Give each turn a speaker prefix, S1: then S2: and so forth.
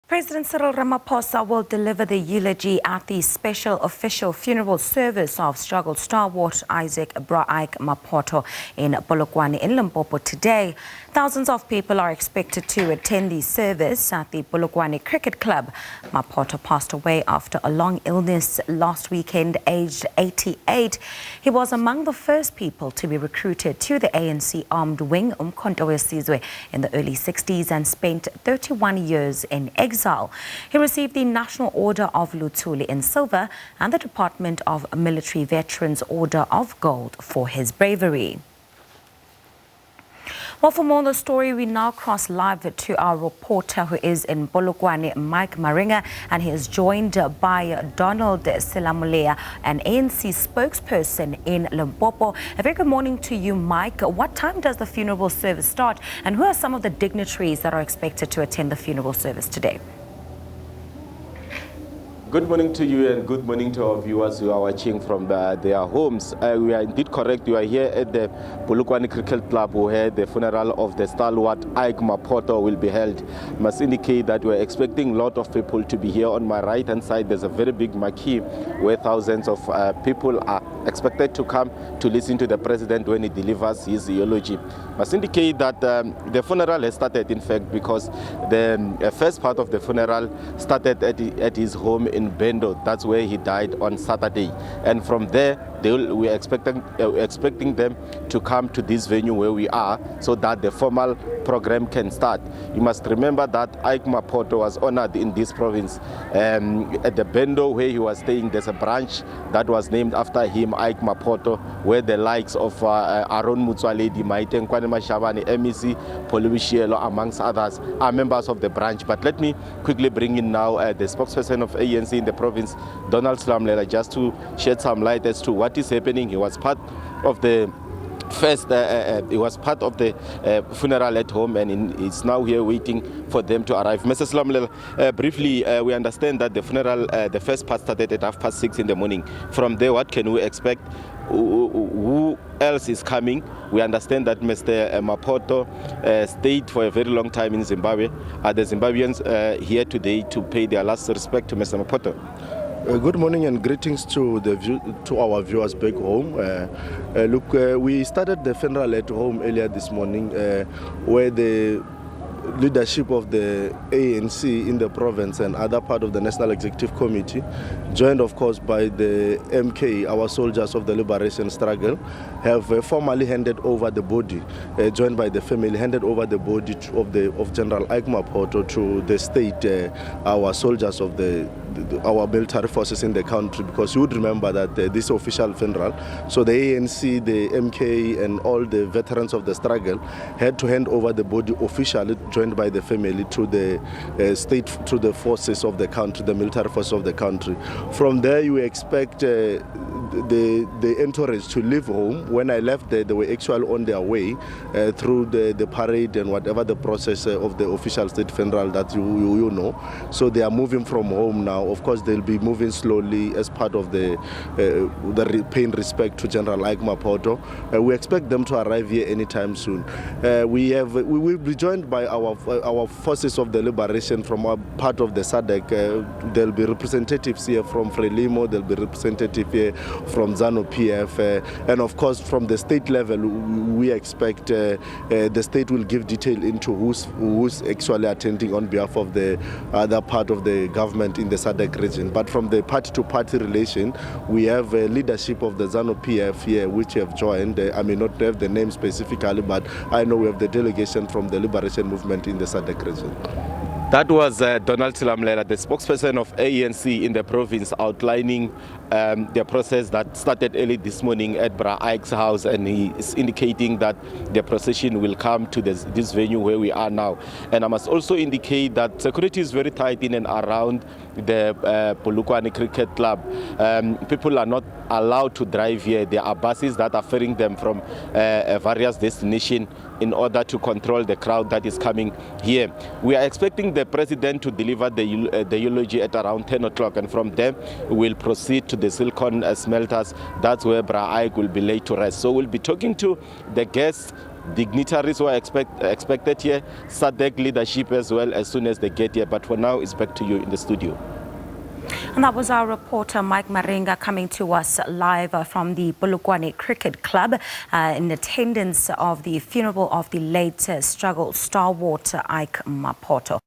S1: President Cyril Ramaphosa will deliver the eulogy at the special official funeral service of struggle stalwart Isaac Bra Ike Maphoto in Polokwane in Limpopo today. Thousands of people are expected to attend the service at the Polokwane Cricket Club. Maphoto passed away after a long illness last weekend, aged 88. He was among the first people to be recruited to the ANC armed wing Umkhonto weSizwe in the early 60s and spent 31 years in exile. He received the National Order of Luthuli in silver and the Department of Military Veterans Order of Gold for his bravery. Well, for more on the story, we now cross live to our reporter who is in Polokwane Mike Maringa, and he is joined by Donald Selamolea, an ANC spokesperson in Limpopo. A very good morning to you, Mike. What time does the funeral service start, and who are some of the dignitaries that are expected to attend the funeral service today?
S2: Good morning to you and good morning to our viewers who are watching from their homes. We are indeed correct. We are here at the Polokwane Cricket Club where the funeral of the stalwart Ike Maphoto will be held. Must indicate that we are expecting a lot of people to be here. On my right hand side there's a very big marquee where thousands of people are expected to come to listen to the president when he delivers his eulogy. Must indicate that the funeral has started, in fact, because the first part of the funeral started at his home in Bendo. That's where he died on Saturday, and from there we are expecting them to come to this venue where we are so that the formal program can start. You must remember that Ike Maphoto was honored in this province. At the Bendo where he was staying, there's a branch that was named after him, Ike Maphoto, where the likes of Aaron Mutsualedi, Maite Nkwane-Mashabane, MEC Polokwane, amongst others, are members of the branch. But let me quickly bring in now the spokesperson of ANC in the province, Donald Selamolea, just to shed some light as to what is happening. He was part of the funeral at home, and he's now here waiting for them to arrive. Mr. Selamolea, briefly, we understand that the funeral, the first part started at 6:30 in the morning. From there, what can we expect? Who else is coming? We understand that Mr. Maphoto stayed for a very long time in Zimbabwe. Are the Zimbabweans here today to pay their last respect to Mr. Maphoto?
S3: Good morning and greetings to our viewers back home. We started the funeral at home earlier this morning, where the leadership of the ANC in the province and other part of the National Executive Committee, joined of course by the MK, our soldiers of the liberation struggle, have formally handed over the body, joined by the family, handed over the body of General Ike Maphoto to the state, our soldiers of our military forces in the country, because you would remember that this official funeral, so the ANC, the MK and all the veterans of the struggle had to hand over the body officially, joined by the family, to the state, to the forces of the country, the military forces of the country. From there you expect the entourage to leave home. When I left there, they were actually on their way through the parade and whatever the process of the official state funeral that you know. So they are moving from home now. Of course, they'll be moving slowly as part of the paying respect to General Ike Maphoto. We expect them to arrive here anytime soon. We will be joined by our forces of the liberation from our part of the SADC. There'll be representatives here from Frelimo. There'll be representatives here from ZANU-PF, and of course from the state level we expect the state will give detail into who's actually attending on behalf of the other part of the government in the SADC region. But from the party-to-party relation, we have leadership of the ZANU-PF here which have joined. I may not have the name specifically, but I know we have the delegation from the liberation movement in the SADC region.
S2: That was Donald Selamolea, the spokesperson of ANC in the province, outlining the process that started early this morning at Bra Ike's house, and he is indicating that the procession will come to this venue where we are now. And I must also indicate that security is very tight in and around the Polokwane Cricket Club. People are not allowed to drive here. There are buses that are ferrying them from various destinations in order to control the crowd that is coming here. We are expecting the president to deliver the eulogy at around 10 o'clock, and from there we'll proceed to the silicon smelters. That's where Bra Ike will be laid to rest. So we'll be talking to the guests dignitaries who are expected here, SADC leadership as well as soon as they get here. But for now, it's back to you in the studio.
S1: And that was our reporter Mike Maringa coming to us live from the Polokwane Cricket Club in attendance of the funeral of the late struggle stalwart Ike Maphoto.